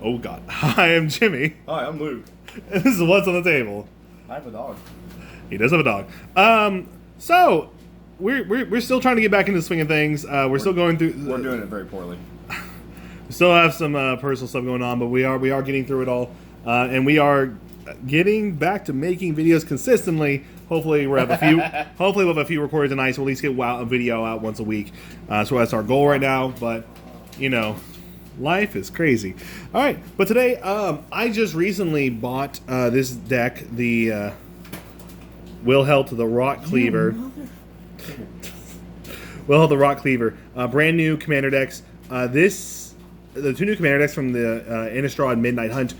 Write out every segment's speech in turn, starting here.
Oh God. I am Jimmy. Hi, I'm Luke. And this is what's on the table. I have a dog. He does have a dog. So we're still trying to get back into the swing of things. We're still going through. We're doing it very poorly. We still have some personal stuff going on, but we are getting through it all, and we are getting back to making videos consistently. Hopefully we'll have a few. Hopefully we'll have a few recorded tonight, so we'll at least get a video out once a week. So that's our goal right now. But you know, life is crazy. All right, but today I just recently bought this deck, the Wilhelt the Rock Cleaver. Wilhelt the Rock Cleaver, brand new commander decks. The two new commander decks from the Innistrad Midnight Hunt.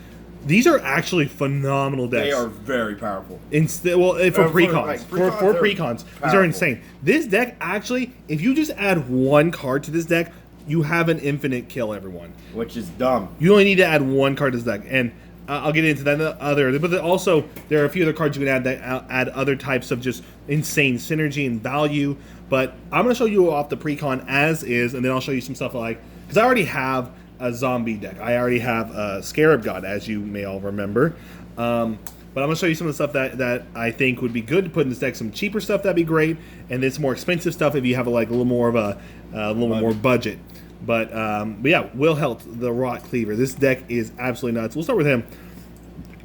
These are actually phenomenal decks. They are very powerful. For precons. For precons. These are insane. This deck, actually, if you just add one card to this deck, you have an infinite kill everyone. Which is dumb. You only need to add one card to this deck. And I'll get into that other. But also, there are a few other cards you can add that add other types of just insane synergy and value. But I'm going to show you off the precon as is, and then I'll show you some stuff like... Because I already have a zombie deck. I already have a Scarab God, as you may all remember. But I'm going to show you some of the stuff that I think would be good to put in this deck. Some cheaper stuff, that'd be great. And then some more expensive stuff if you have a little more of a little more budget. But yeah, Wilhelt the Rock Cleaver. This deck is absolutely nuts. We'll start with him.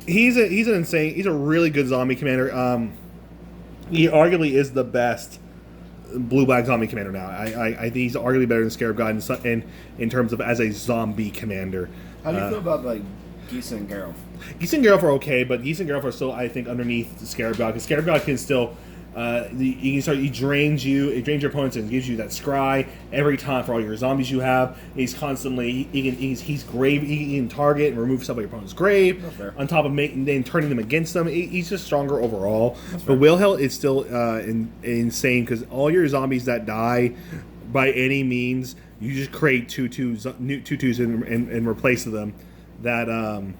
He's a really good zombie commander. He arguably is the best blue-black zombie commander now. I think he's arguably better than Scarab God in terms of as a zombie commander. How do you feel about like Geese and Geralt? Geese and Geralt are okay, but Geese and Geralt are still, I think, underneath the Scarab God, because Scarab God can still he drains your opponents and gives you that scry every time for all your zombies you have. He's constantly he can target and remove stuff like your opponent's grave. On top of then turning them against them. He's just stronger overall. But Wilhelt is still insane, because all your zombies that die by any means, you just create two twos and replace them that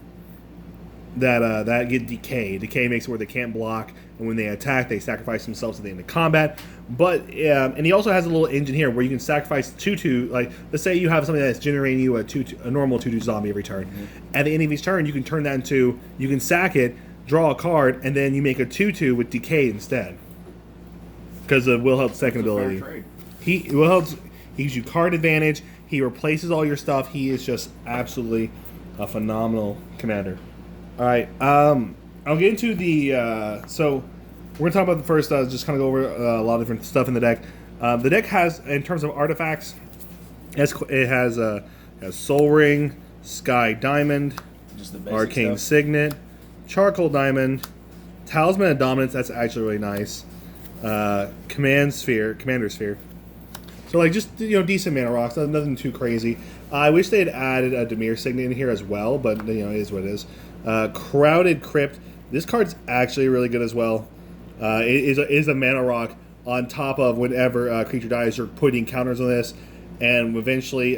get decay. Decay makes it where they can't block, and when they attack, they sacrifice themselves at the end of combat. But and he also has a little engine here where you can sacrifice 2/2. Like, let's say you have something that's generating you a normal 2/2 zombie every turn. At the end of each turn, you can turn that into, you can sack it, draw a card, and then you make a 2/2 with decay instead. Because of Wilhelt's second ability. He gives you card advantage. He replaces all your stuff. He is just absolutely a phenomenal commander. All right, I'll get into the, so we're going to talk about the first, just kind of go over a lot of different stuff in the deck. The deck has, in terms of artifacts, it has Soul Ring, Sky Diamond, Arcane Signet, Charcoal Diamond, Talisman of Dominance, that's actually really nice, Commander Sphere. So like just, decent mana rocks, nothing too crazy. I wish they had added a Dimir Signet in here as well, but it is what it is. Crowded Crypt. This card's actually really good as well. It is a mana rock on top of whenever creature dies, you're putting counters on this, and eventually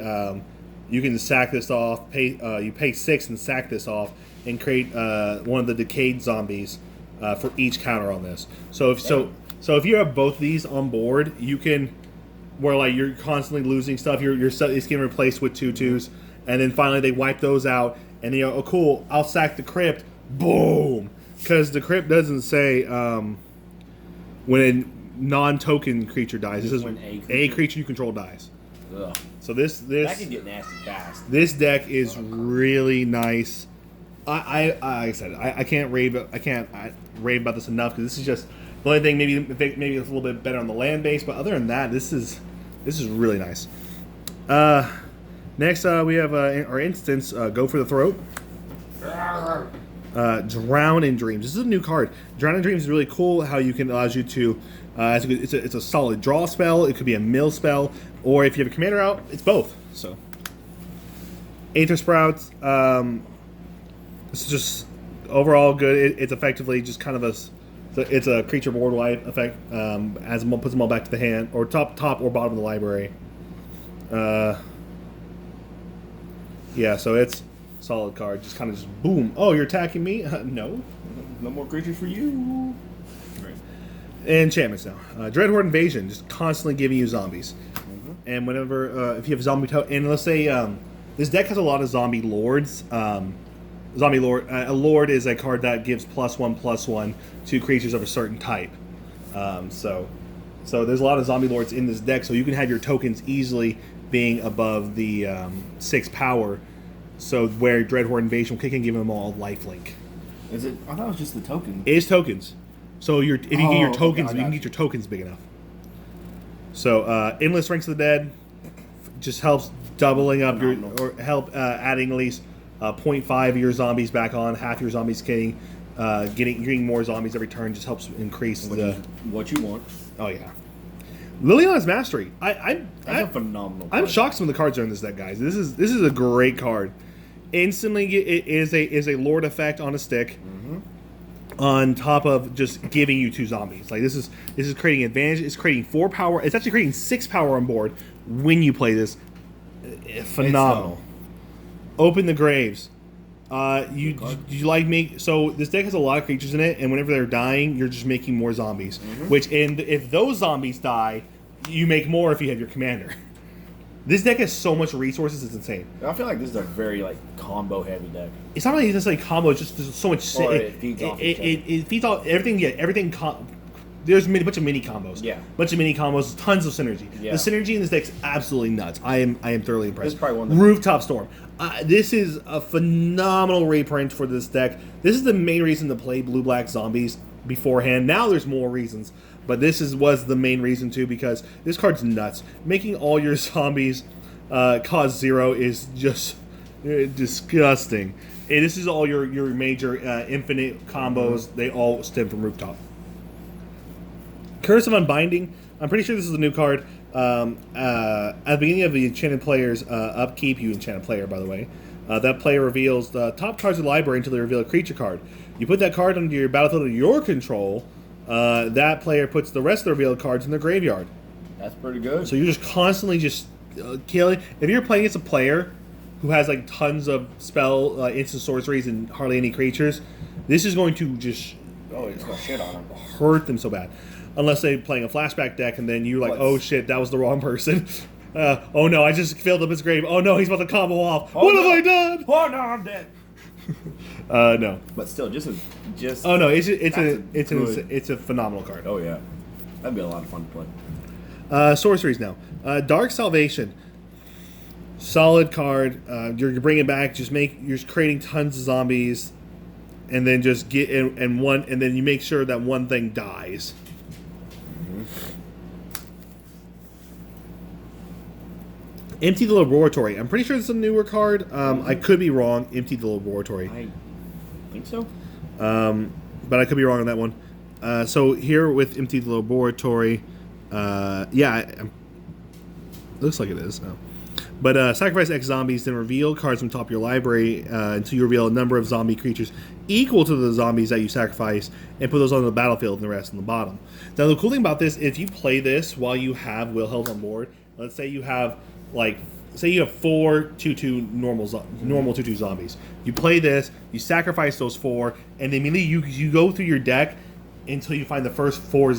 you can sack this off. You pay 6 and sack this off, and create one of the decayed zombies for each counter on this. So if you have both these on board, you can, where like you're constantly losing stuff, it's getting replaced with 2/2s, and then finally they wipe those out. And they go, oh cool, I'll sack the Crypt. Boom! Because the Crypt doesn't say when a non-token creature dies. This is when a creature you control dies. Ugh. So this that can get nasty fast. This deck is really nice. Like I said, I can't rave about this enough, because this is just the only thing. Maybe it's a little bit better on the land base, but other than that, this is really nice. Next, we have our instance, Go for the Throat. Drown in Dreams. This is a new card. Drown in Dreams is really cool. How you can allows you to, it's a solid draw spell. It could be a mill spell, or if you have a commander out, it's both. So, Aether Sprouts. This is just overall good. It's effectively just kind of it's a creature board wipe effect. Puts them all back to the hand, or top or bottom of the library. Yeah, so it's solid card. Just kind of just boom. Oh, you're attacking me? No. No more creatures for you. Right. Enchantments now. Dreadhorde Invasion, just constantly giving you zombies. And whenever, if you have a zombie totem, and let's say This deck has a lot of zombie lords. Zombie lord. A lord is a card that gives +1/+1 to creatures of a certain type. So there's a lot of zombie lords in this deck. So you can have your tokens easily being above the 6 power. So where Dreadhorde Invasion will kick and give them all lifelink. Is it? I thought it was just the token. It is tokens. So if you get your tokens, okay, you can get your tokens big enough. So Endless Ranks of the Dead just helps doubling up or help adding at least 0.5 of your zombies back on. Half your zombies getting more zombies every turn just helps increase what you want. Oh yeah. Liliana's Mastery. That's a phenomenal card. I'm shocked some of the cards are in this deck, guys. This is a great card. Instantly, it is a Lord effect on a stick. On top of just giving you 2 zombies. Like this is creating advantage. It's creating 4 power. It's actually creating 6 power on board when you play this. Phenomenal. Open the Graves. You like me? So this deck has a lot of creatures in it, and whenever they're dying, you're just making more zombies. If those zombies die, you make more if you have your commander. This deck has so much resources, it's insane. I feel like this is a very combo heavy deck. It's not really necessarily combo; it's just there's so much. It feeds off. It feeds off everything. Yeah, everything. There's a bunch of mini combos. Yeah, bunch of mini combos. Tons of synergy. Yeah. The synergy in this deck is absolutely nuts. I am thoroughly impressed. This is probably one of the Rooftop Storm. This is a phenomenal reprint for this deck. This is the main reason to play blue-black zombies beforehand. Now there's more reasons, but was the main reason too, because this card's nuts. Making all your zombies cost 0 is just disgusting. And this is all your major infinite combos. They all stem from Rooftop. Curse of Unbinding. I'm pretty sure this is a new card. At the beginning of the Enchanted Player's upkeep, you Enchanted Player, by the way, that player reveals the top cards of the library until they reveal a creature card. You put that card under your battlefield of your control. That player puts the rest of the revealed cards in their graveyard. That's pretty good. So you're just constantly killing. If you're playing against a player who has tons of spell instant sorceries and hardly any creatures, this is going to just it's gonna shit on them. Hurt them so bad. Unless they're playing a flashback deck and then you're oh shit, that was the wrong person. Oh no, I just filled up his grave. Oh no, he's about to combo off. What have I done? Oh no, I'm dead. No. But still, Oh no, it's a phenomenal card. Oh yeah, that'd be a lot of fun to play. Sorceries now. Dark Salvation. Solid card. You're bringing it back. You're creating tons of zombies, and then just and then you make sure that one thing dies. Empty the Laboratory. I'm pretty sure it's a newer card. I could be wrong. Empty the Laboratory. I think so. But I could be wrong on that one. So here with Empty the Laboratory, looks like it is. Oh. But sacrifice X zombies, then reveal cards from top of your library until you reveal a number of zombie creatures equal to the zombies that you sacrifice, and put those on the battlefield and the rest on the bottom. Now the cool thing about this, if you play this while you have Wilhelm on board, let's say you have 4 2/2 normal 2/2 zombies. You play this, you sacrifice those 4, and then immediately you go through your deck until you find the first 4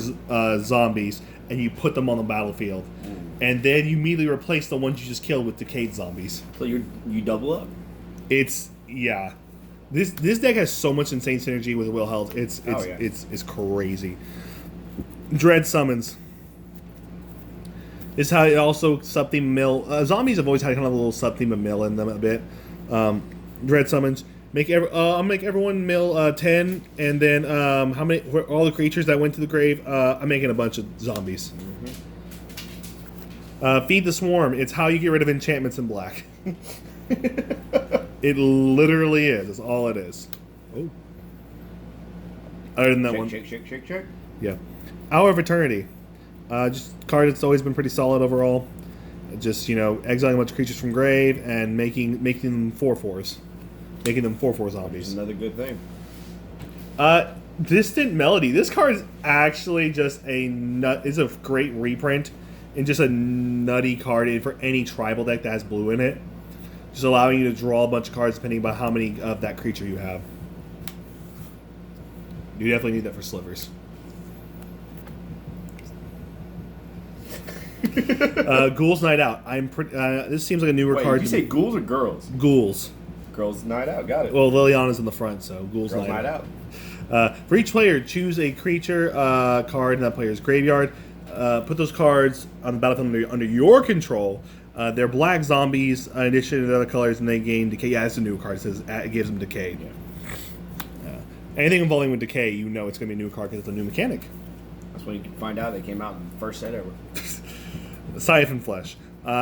zombies, and you put them on the battlefield. And then you immediately replace the ones you just killed with decayed zombies. So you double up. This deck has so much insane synergy with Wilhelm. It's crazy. Dread Summons. This is how it also sub-theme mill. Zombies have always had kind of a little sub-theme of mill in them a bit. Dread Summons. I'll make everyone mill 10, and then all the creatures that went to the grave, I'm making a bunch of zombies. Feed the Swarm. It's how you get rid of enchantments in black. It literally is. That's all it is. Oh. Other than that one. Shake. Yeah. Hour of Eternity. Just a card that's always been pretty solid overall. Just, exiling a bunch of creatures from grave and making them 4/4s. Making them 4/4 zombies. Another good thing. Distant Melody. This card is actually just it's a great reprint and just a nutty card for any tribal deck that has blue in it. Just allowing you to draw a bunch of cards depending on how many of that creature you have. You definitely need that for Slivers. Ghouls Night Out. This seems like a newer Wait, card. did you say ghouls or girls? Ghouls. Girls Night Out. Got it. Well, Liliana's in the front, so Ghouls Girls Night Night Out. Out. For each player, choose a creature card in that player's graveyard. Put those cards on the battlefield under your control. They're black zombies in addition to the other colors, and they gain decay. Yeah, it's a new card. It gives them decay. Yeah. Anything involving with decay, you know it's going to be a new card because it's a new mechanic. That's when you can find out they came out in the first set ever. Siphon Flesh.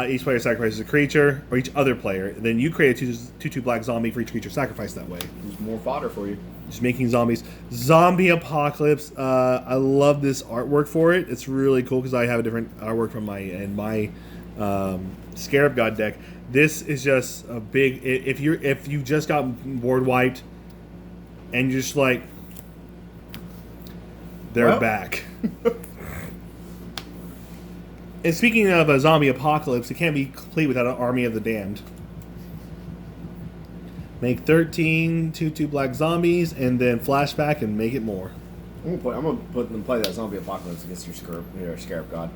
Each player sacrifices a creature, or each other player. Then you create a 2/2 black zombie for each creature sacrificed that way. There's more fodder for you. Just making zombies. Zombie Apocalypse. I love this artwork for it. It's really cool because I have a different artwork from my Scarab God deck. This is just a big. If you just got board wiped, and you're just like, they're back. And speaking of a zombie apocalypse, it can't be complete without an army of the damned. Make 13 2/2 black zombies, and then flashback and make it more. I'm gonna put them play that zombie apocalypse against your Scarab God.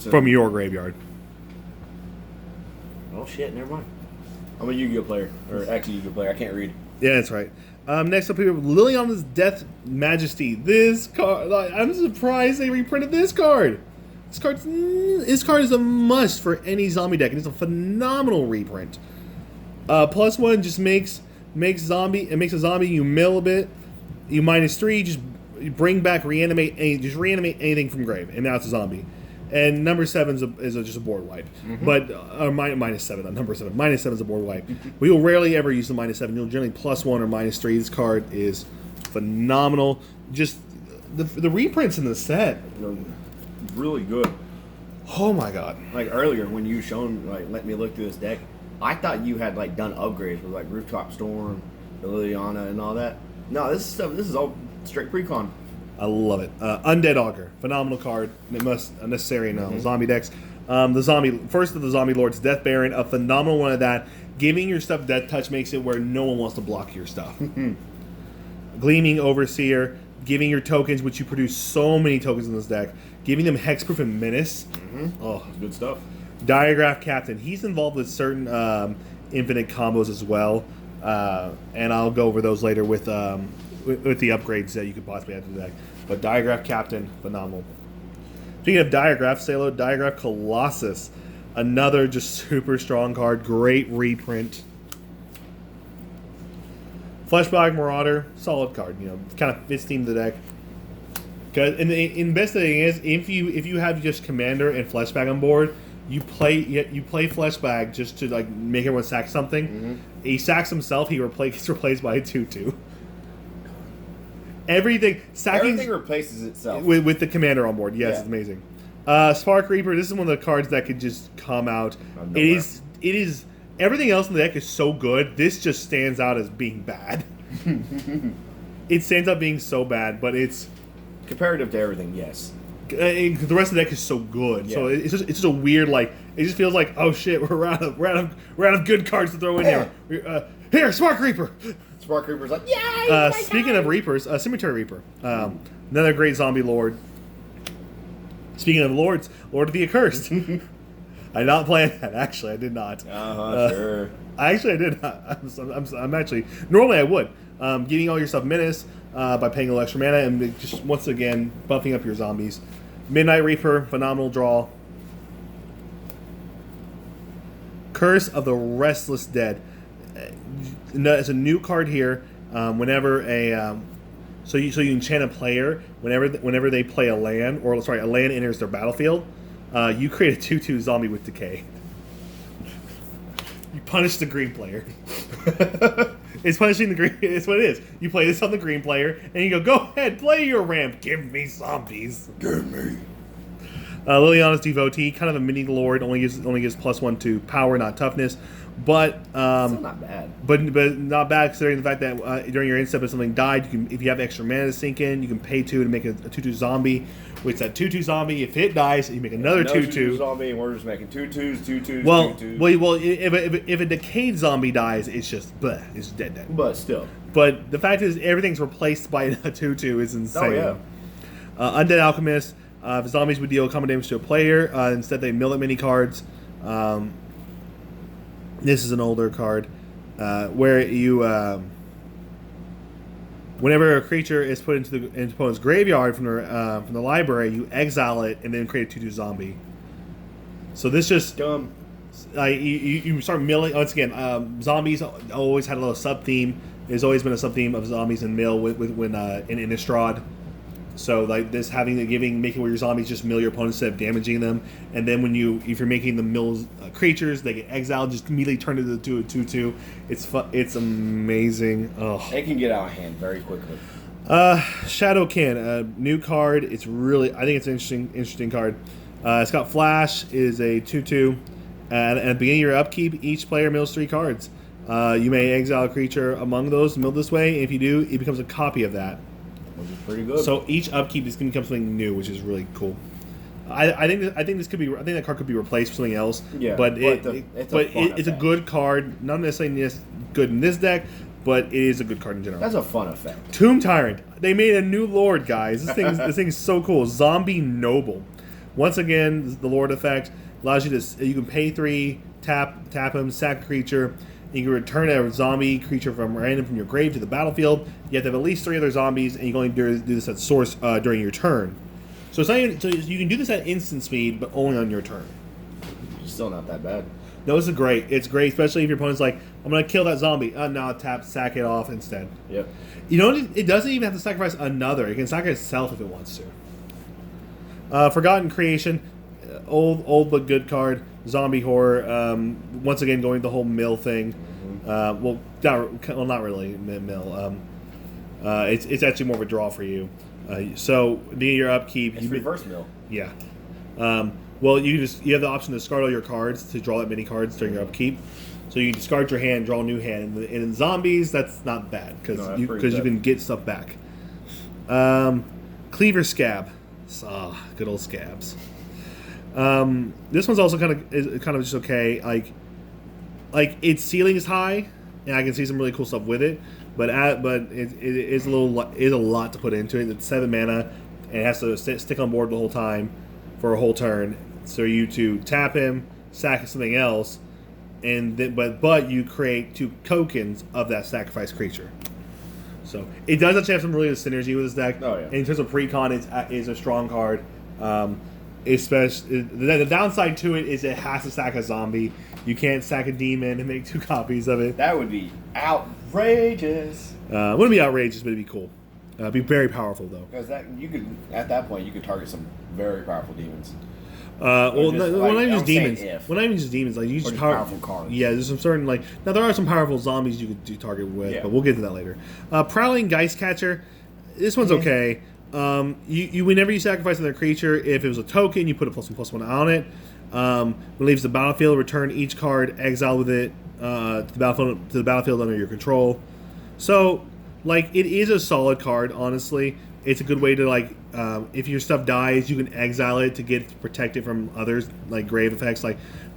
From your graveyard. Oh shit! Never mind. I'm a Yu-Gi-Oh player, or actually Yu-Gi-Oh player. I can't read. Yeah, that's right. Next up here, Liliana's Death Majesty. This card, I'm surprised they reprinted this card. This card is a must for any zombie deck, and it's a phenomenal reprint. +1 just makes a zombie. You mill a bit. You -3. Just bring back reanimate anything from grave, and now it's a zombie. And number 7 is just a board wipe. Mm-hmm. But -7 on number 7. -7 is a board wipe. We will rarely ever use the -7. You'll generally +1 or -3. This card is phenomenal. Just the reprints in the set. Really good. Oh my god. Like earlier when you let me look through this deck, I thought you had done upgrades with Rooftop Storm, the Liliana, and all that. No, this is all straight precon. I love it. Undead Augur, phenomenal card. It must necessary in zombie decks. First of the Zombie Lords, Death Baron, a phenomenal one of that. Giving your stuff Death Touch makes it where no one wants to block your stuff. Gleaming Overseer, giving your tokens, which you produce so many tokens in this deck, giving them Hexproof and Menace. Oh, that's good stuff. Diagraph Captain, he's involved with certain infinite combos as well, and I'll go over those later with the upgrades that you could possibly add to the deck. But Diagraph Captain, phenomenal. Speaking of Diagraph, say hello to Diagraph Colossus. Another just super strong card. Great reprint. Fleshbag Marauder, solid card. Kind of fits theme of the deck. And the best thing is, if you have just Commander and Fleshbag on board, you play Fleshbag just to make everyone sack something. Mm-hmm. He sacks himself. He gets replaced by a 2/2. Everything replaces itself with the Commander on board. Yes, yeah. It's amazing. Spark Reaper. This is one of the cards that could just come out. It is. Everything else in the deck is so good. This just stands out as being bad. It stands out being so bad, but it's comparative to everything. Yes. The rest of the deck is so good. Yeah. So it's just a weird it just feels like, oh shit, we're out of good cards to throw in here. Here, Spark Reaper. Spark Reaper's like, yay! Speaking of Reapers, Cemetery Reaper, another great zombie lord. Speaking of lords, Lord of the Accursed. I did not plan that. Actually, I did not. Sure. I did not. I'm actually normally I would. Getting all your stuff Menace by paying a little extra mana and just once again buffing up your zombies. Midnight Reaper, phenomenal draw. Curse of the Restless Dead. It's a new card here. Whenever so you enchant a player whenever they play a land, or a land enters their battlefield, you create a 2/2 zombie with decay. You punish the green player. It's punishing the green. It's what it is. You play this on the green player, and you go ahead, play your ramp. Give me zombies. Give me. Liliana's Devotee, kind of a mini lord, only gives +1 to power, not toughness. But still not bad. But not bad considering the fact that during your end step, if something died, if you have extra mana to sink in, you can pay 2 to make a 2/2 zombie. Which that 2/2 zombie, if it dies, you make another 2/2 zombie, and we're just making 2/2s, 2/2s, well, 2/2s. Well, if a decayed zombie dies, it's just bleh, it's dead. But still. But the fact is, everything's replaced by a 2/2 is insane. Oh Undead Alchemist. If zombies would deal common damage to a player, instead they mill at many cards. This is an older card where you, whenever a creature is put into the opponent's graveyard from the library, you exile it and then create a 2/2 zombie. So this just Dumb. You start milling once again. Zombies always had a little sub theme. There's always been a sub theme of zombies and mill when in Innistrad. So like this making where your zombies just mill your opponents instead of damaging them, and then if you're making them mill creatures, they get exiled, just immediately turn it into a 2/2. It's amazing. Oh. It can get out of hand very quickly. Shadowkin, a new card. I think it's an interesting card. It's got Flash. It is a 2/2. And at the beginning of your upkeep, each player mills 3 cards. You may exile a creature among those milled this way. If you do, it becomes a copy of that. Which is pretty good. So each upkeep is going to become something new, which is really cool. I think that card could be replaced with something else. Yeah, but it's a good card. Not necessarily good in this deck, but it is a good card in general. That's a fun effect. Tomb Tyrant. They made a new lord, guys. This thing is so cool. Zombie Noble. Once again, the lord effect allows you to. You can pay 3, tap him, sack a creature. You can return a zombie creature from your grave to the battlefield. You have to have at least 3 other zombies, and you can only do this at source during your turn. So so you can do this at instant speed, but only on your turn. Still not that bad. No, this is great. It's great, especially if your opponent's like, I'm going to kill that zombie. No, sack it off instead. Yep. You know, it doesn't even have to sacrifice another. It can sacrifice itself if it wants to. Forgotten Creation, old but good card. Zombie horror. Once again, going the whole mill thing. Mm-hmm. Not really mill. It's actually more of a draw for you. So being your upkeep, It's reverse mill. Yeah. Well, you have the option to discard all your cards to draw that many cards during your upkeep. So you discard your hand, draw a new hand, and in zombies, that's not bad because you can get stuff back. Cleaver Scab, good old scabs. This one's also kind of just okay. Like its ceiling is high, and I can see some really cool stuff with it. But it is a lot to put into it. It's 7 mana, and it has to stick on board the whole time for a whole turn. So you to tap him, sack something else, and then, but you create 2 tokens of that sacrificed creature. So it does actually have some really good synergy with this deck. Oh, yeah. In terms of precon, it's a strong card. Especially the downside to it is it has to sack a zombie. You can't sack a demon and make 2 copies of it. That would be outrageous. Wouldn't be outrageous, but it'd be cool. It'd be very powerful though. Because at that point you could target some very powerful demons. Not even just demons. Well, not even just demons. Like you just powerful cards. Yeah, there's some certain now there are some powerful zombies you could do target with, Yeah. but we'll get to that later. Prowling Geist Catcher. This one's okay. You whenever you sacrifice another creature, if it was a token, you put a +1/+1 on it. When it leaves the battlefield, return each card exiled with it to the battlefield under your control. So, it is a solid card. Honestly, it's a good way to if your stuff dies, you can exile it to protect it from others grave effects,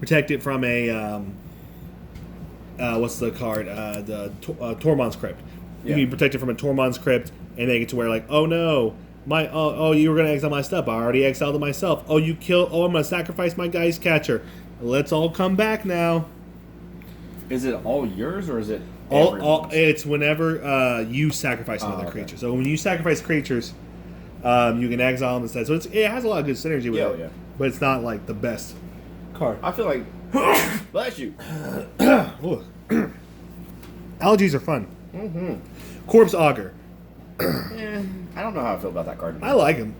protect it from a what's the card? The Tormod's Crypt. You can protect it from a Tormod's Crypt and make it to where oh no. You were gonna exile my stuff. I already exiled it myself. I'm gonna sacrifice my Geist Catcher. Let's all come back now. Is it all yours or is it it's whenever you sacrifice another creature. So when you sacrifice creatures, you can exile them instead. So it has a lot of good synergy with it. Yeah. But it's not the best card. I feel like bless you. Allergies are fun. Mm-hmm. Corpse Augur. I don't know how I feel about that card. I like him.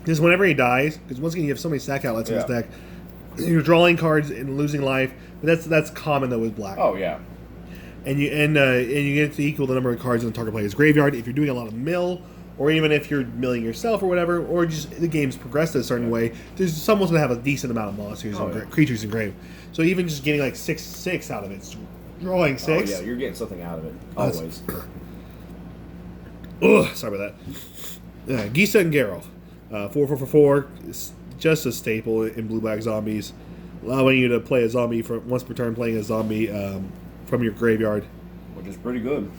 Just whenever he dies, because once again you have so many sack outlets in this deck, you're drawing cards and losing life. But that's common though with black. Oh yeah. And you get to equal the number of cards in the target player's graveyard if you're doing a lot of mill, or even if you're milling yourself or whatever, or just the game's progressed a certain way. There's someone's gonna have a decent amount of monsters and creatures in grave. So even just getting 6/6 out of it, drawing 6. Oh yeah, you're getting something out of it always. Sorry about that. Gisa and Geralt. 4/4/4. Just a staple in blue-black zombies. Allowing you to play a zombie for once per turn, playing a zombie from your graveyard. Which is pretty good.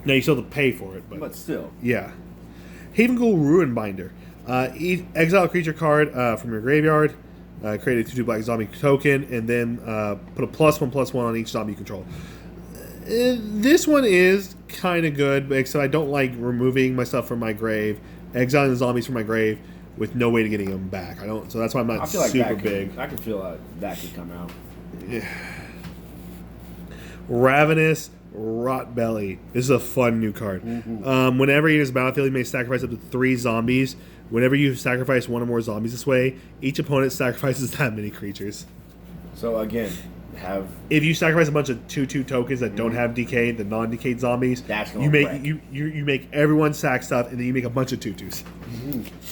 Now you still have to pay for it. But still. Yeah. Havengool Ruin Binder. Exile a creature card from your graveyard. Create a 2/2 black zombie token, and then put a +1/+1 on each zombie you control. This one is kind of good, except I don't like removing myself from my grave, exiling the zombies from my grave with no way to getting them back. I don't, so that's why I'm not I feel like super big. I can feel like that could come out. Yeah. Ravenous Rotbelly. This is a fun new card. Whenever you use battlefield, you may sacrifice up to 3 zombies. Whenever you sacrifice 1 or more zombies this way, each opponent sacrifices that many creatures. So again, if you sacrifice a bunch of 2/2 tokens that don't have decay, the non-decayed zombies, that's you make you make everyone sack stuff, and then you make a bunch of 2/2s.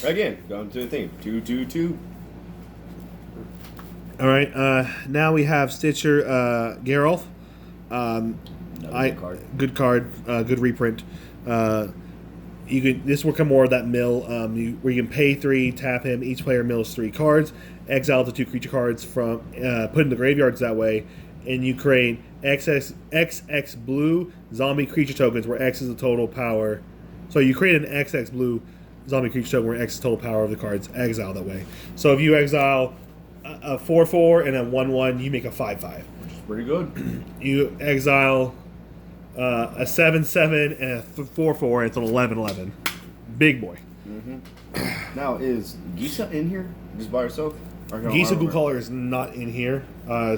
Again, going to the theme 2/2/2. All right, now we have Stitcher Geralf. Good card, good reprint. This will come more of that mill where you can pay 3, tap him. Each player mills 3 cards. Exile the 2 creature cards from put in the graveyards that way, and you create XX blue zombie creature tokens where X is the total power. So you create an XX blue zombie creature token where X is the total power of the cards exile that way. So if you exile a 4/4 and a 1/1, you make a 5/5, which is pretty good. You exile a 7/7 and a 4/4, and it's an 11/11. Big boy. Now, is Gisa in here just by herself? Gisa Ghoulcaller is not in here.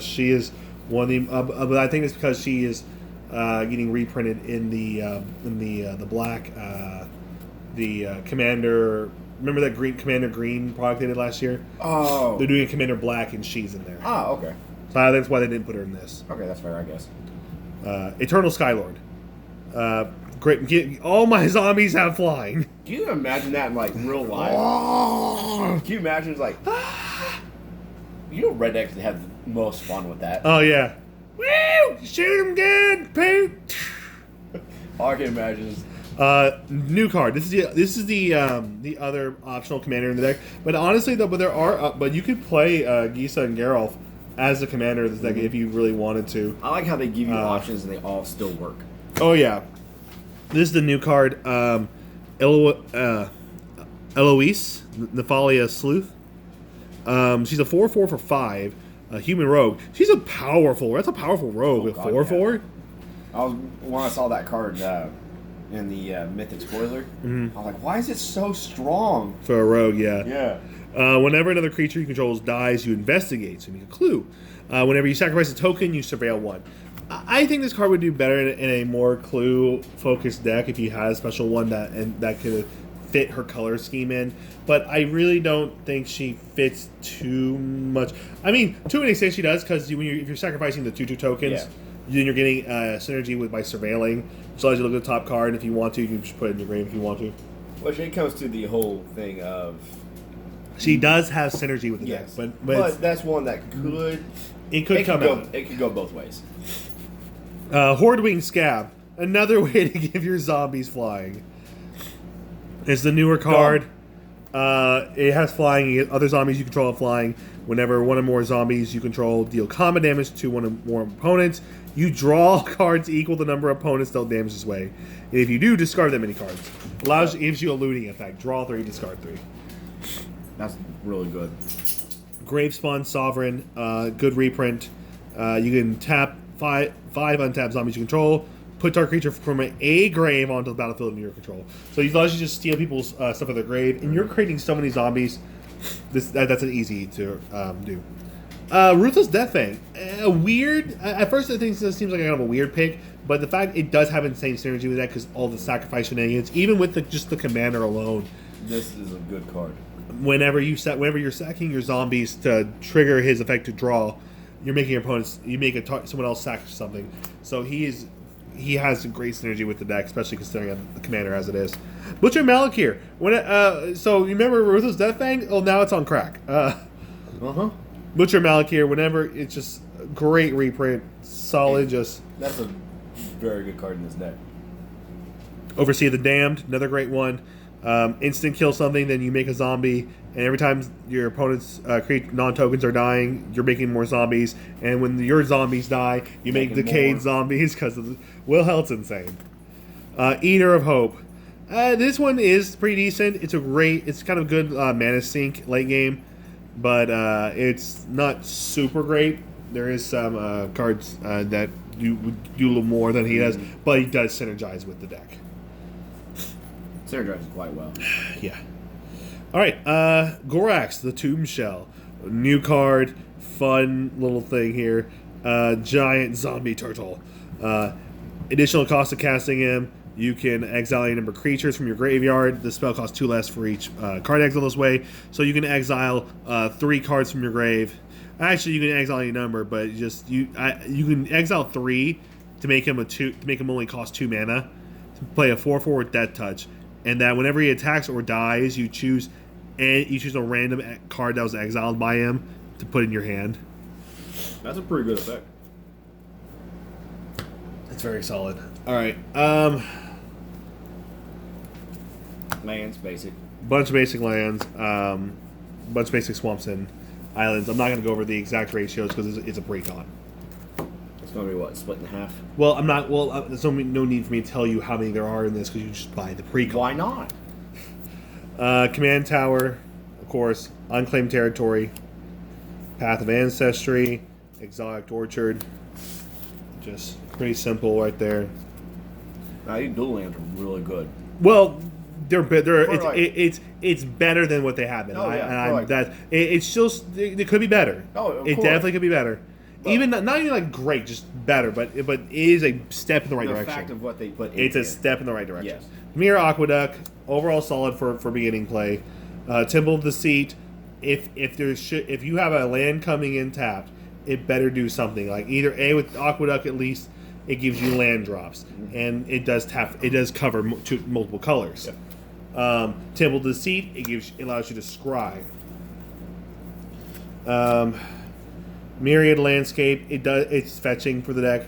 She is one of the, but I think it's because she is getting reprinted in the black, Commander. Remember that Commander Green product they did last year? Oh, they're doing a Commander Black, and she's in there. Ah, okay. So I think that's why they didn't put her in this. Okay, that's fair, I guess. Eternal Skylord. Great. All my zombies have flying. Can you imagine that in like real life? Can you imagine it's like, you know, rednecks have the most fun with that. Oh yeah. Woo! Shoot him good, Pete. All I can imagine is new card. This is the other optional commander in the deck. But honestly, though, but you could play Gisa and Geralf as the commander of this deck if you really wanted to. I like how they give you options and they all still work. Oh yeah. This is the new card, Eloise, Nephalia Sleuth. She's a 4/4 for 5, a human rogue. That's a powerful rogue. 4/4. When I saw that card in the Mythic Spoiler, I was like, why is it so strong? For a rogue, yeah. Yeah. Whenever another creature you control dies, you investigate, so you make a clue. Whenever you sacrifice a token, you surveil 1. I think this card would do better in a more clue-focused deck if you had a special one that could fit her color scheme in. But I really don't think she fits too much. I mean, to an extent she does, because if you're sacrificing the 2/2 tokens, then you're getting synergy by surveilling. So as you look at the top card, and if you want to, you can just put it in your grave if you want to. Which it comes to the whole thing of... She does have synergy with the deck. But that's one that could... It could come out. It could go both ways. Hordewing Scab. Another way to give your zombies flying. It's the newer card. It has flying. Other zombies you control have flying. Whenever one or more zombies you control deal combat damage to one or more opponents, you draw cards equal the number of opponents dealt damage this way. And if you do, discard that many cards. Gives you a looting effect. Draw 3, discard 3. That's really good. Gravespawn Sovereign. Good reprint. You can tap 5 untapped zombies you control. Put target creature from a grave onto the battlefield under your control. So you allows you just steal people's stuff at their grave, and you're creating so many zombies. That's an easy to do. Ruthless Deathfang. Weird. At first, I think this seems like kind of a weird pick, but the fact it does have insane synergy with that because all the sacrifice shenanigans, even with just the commander alone. This is a good card. Whenever you're sacking your zombies to trigger his effect to draw, you're making your opponents. You make someone else sack something. So he has great synergy with the deck, especially considering the commander as it is. Butcher Malakir. So you remember Ruthless Deathfang? Oh, now it's on crack. Butcher Malakir. Whenever it's just great reprint, solid. That's a very good card in this deck. Overseer the Damned, another great one. Instant kill something, then you make a zombie, and every time your opponents create non-tokens are dying, you're making more zombies, and when your zombies die, you make decayed zombies because Will Helt's insane. Eater of Hope. This one is pretty decent. It's kind of good mana sink late game, but it's not super great. There is some cards that would do a little more than he does, but he does synergize with the deck. Synergizes quite well. Yeah. All right, Gorax, the Tomb Shell. New card, fun little thing here. Giant zombie turtle. Additional cost of casting him. You can exile a number of creatures from your graveyard. The spell costs 2 less for each card exile this way. So you can exile 3 cards from your grave. Actually, you can exile any number, but you can exile 3 to make him only cost 2 mana. To play a 4/4 with Death Touch, and that whenever he attacks or dies, you choose a random card that was exiled by him to put in your hand. That's a pretty good effect. It's very solid. All right. Lands, basic. Bunch of basic lands. Bunch of basic swamps and islands. I'm not going to go over the exact ratios because it's a pre-con. It's going to be what, split in half? Well, I'm not. Well, there's no need for me to tell you how many there are in this because you just buy the pre-con. Why not? Command Tower, of course. Unclaimed Territory. Path of Ancestry. Exotic Orchard. Just pretty simple right there. These dual lands are really good. Well, it's better than what they have been. Oh, yeah. It's still it could be better. Oh, of it course. definitely could be better. But even not even like great, just better. But it is a step in the right direction. The fact of what they put in It's a here. step in the right direction. Yes. Mirror Aqueduct, overall solid for beginning play. Temple of Deceit. If you have a land coming in tapped, it better do something. Like either with Aqueduct, at least it gives you land drops, and it does cover multiple colors. Yep. Temple of Deceit, it allows you to scry. Myriad Landscape, it's fetching for the deck.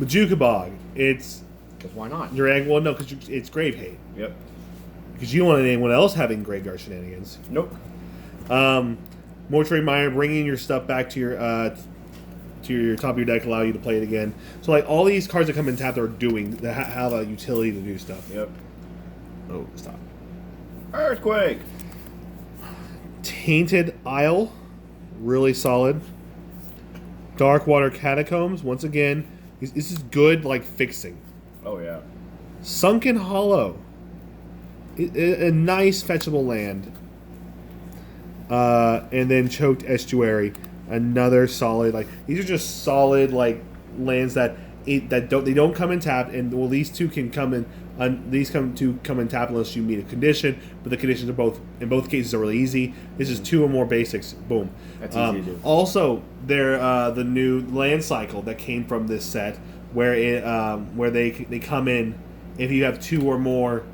Majuka Bog, it's Because why not? your egg. Well, no, because it's grave hate. Yep. Because you don't want anyone else having graveyard shenanigans. Nope. Mortuary Mire, bringing your stuff back to your top of your deck, allow you to play it again. So like all these cards that come in tap that have a utility to do stuff. Yep. Oh, stop. Earthquake. Tainted Isle, really solid. Darkwater Catacombs, once again, this is good like fixing. Oh yeah. Sunken Hollow, a nice fetchable land. And then Choked Estuary, another solid. Like these are just solid like lands that don't come in tap, and well these two can come in. These come in tap unless you meet a condition, but the conditions are in both cases are really easy. This is 2 or more basics. Boom. That's easy to do. Also, the new land cycle that came from this set, where they come in if you have 2 or more.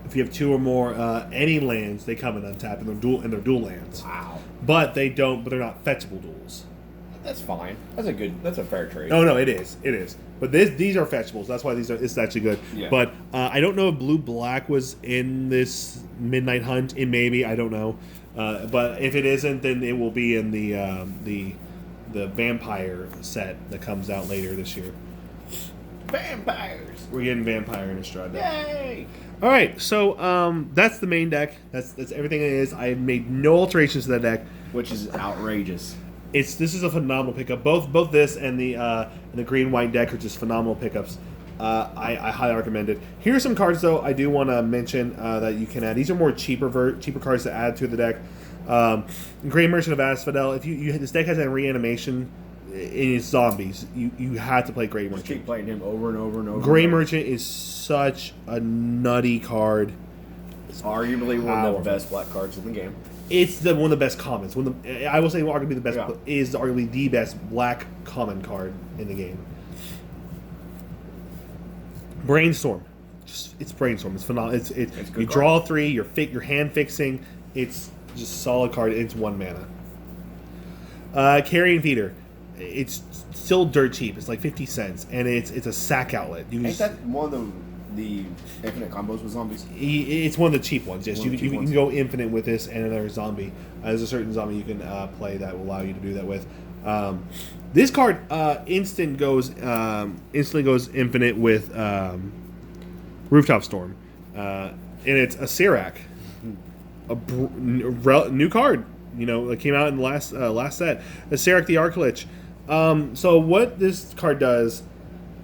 If you have 2 or more any lands, they come in untap and they're dual lands. Wow. But they're not fetchable duels. That's fine. That's a fair trade. Oh no, it is. But these are fetchables. That's why it's actually good. Yeah. But I don't know if Blue Black was in this Midnight Hunt. It may be. I don't know. But if it isn't, then it will be in the Vampire set that comes out later this year. Vampires. We're getting Vampire Innistrad. Yay! All right, so that's the main deck. That's everything it is. I made no alterations to that deck. Which is outrageous. This is a phenomenal pickup. Both this and the green white deck are just phenomenal pickups. I highly recommend it. Here are some cards though I do want to mention that you can add. These are more cheaper cards to add to the deck. Great Merchant of Asphodel. If this deck has a reanimation in its zombies, you have to play Great Merchant. Just keep playing him over and over and over. Great Merchant is such a nutty card. It's arguably one of the best black cards in the game. It's one of the best commons. I will say arguably the best is arguably the best black common card in the game. Brainstorm, it's Brainstorm. It's phenomenal. It's you draw 3. Your hand fixing. It's just a solid card. It's 1 mana. Carrion Feeder, it's still dirt cheap. It's like 50 cents, and it's a sack outlet. Ain't that one of the the infinite combos with zombies? It's one of the cheap ones. Yes, One of the cheap you ones. can go infinite with this and another zombie. There's a certain zombie you can play that will allow you to do that with. This card instantly goes infinite with Rooftop Storm, and it's a Sirac, new card. You know, it came out in the last set. A Sirac the Archetype. So what this card does,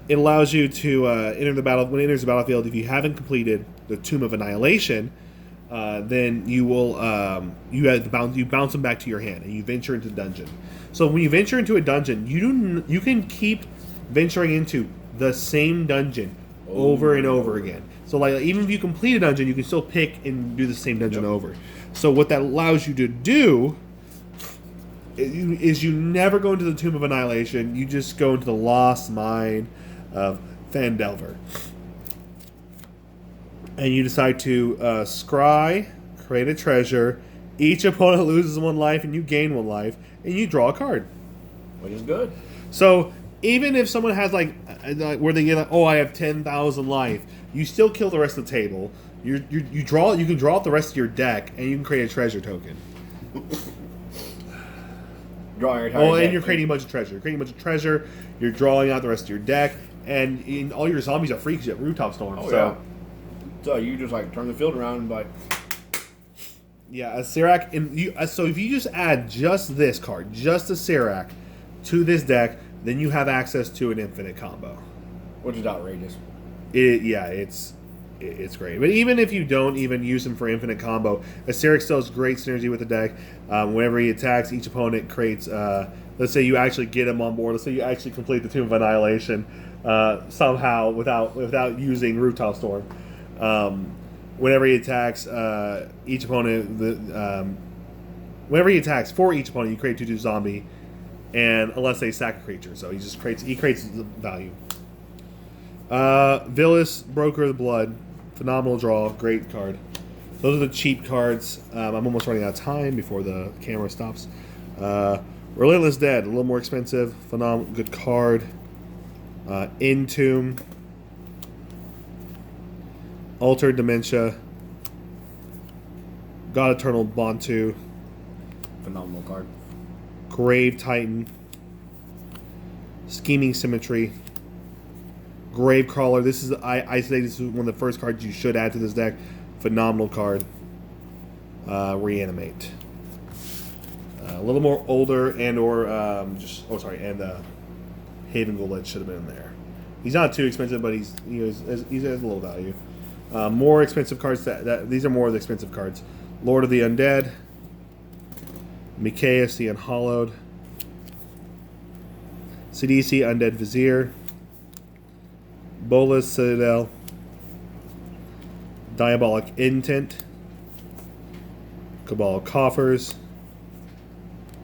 it allows you to enter the battle. When it enters the battlefield, if you haven't completed the Tomb of Annihilation, then you will you bounce them back to your hand and you venture into the dungeon. So when you venture into a dungeon, you can keep venturing into the same dungeon over and over again. So like even if you complete a dungeon, you can still pick and do the same dungeon over. So what that allows you to do is you never go into the Tomb of Annihilation. You just go into the Lost Mine of Phandelver. And you decide to scry, create a treasure. Each opponent loses 1 life and you gain 1 life. And you draw a card. Which is good. So even if someone has like where they get I have 10,000 life, you still kill the rest of the table. You can draw out the rest of your deck and you can create a treasure token. Drawing your entire deck. And you're creating a bunch of treasure. You're creating a bunch of treasure. You're drawing out the rest of your deck, and all your zombies are free because you have Rooftop Storm. Yeah. So you just like turn the field around and like. Yeah, a Sirac. So if you just add just this card, just a Sirac, to this deck, then you have access to an infinite combo. Which is outrageous. It's great. But even if you don't even use him for infinite combo, a Sirac still has great synergy with the deck. Whenever he attacks, each opponent creates. Let's say you actually get him on board. Let's say you actually complete the Tomb of Annihilation somehow without using Rooftop Storm. Whenever he attacks, each opponent. Whenever he attacks for each opponent, you create 2/2 zombie, and unless they sack a creature, so he creates the value. Villas, Broker of the Blood, phenomenal draw, great card. Those are the cheap cards. I'm almost running out of time before the camera stops. Restless Dead, a little more expensive, phenomenal, good card. Entomb, Altered Dementia, God Eternal Bontu, Phenomenal card. Grave Titan, Scheming Symmetry, Gravecrawler. This is I say this is one of the first cards you should add to this deck. Phenomenal card. Reanimate. A little more older and Haven Goldet should have been in there. He's not too expensive, but he has a little value. More expensive cards. These are more of the expensive cards. Lord of the Undead, Mikaeus the Unhallowed, Sidisi Undead Vizier, Bolas Citadel, Diabolic Intent, Cabal Coffers,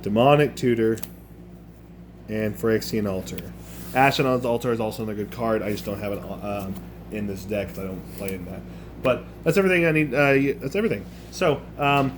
Demonic Tutor, and Phyrexian Altar. Ashnod's Altar is also another good card. I just don't have it in this deck because I don't play in that. But that's everything I need. That's everything. So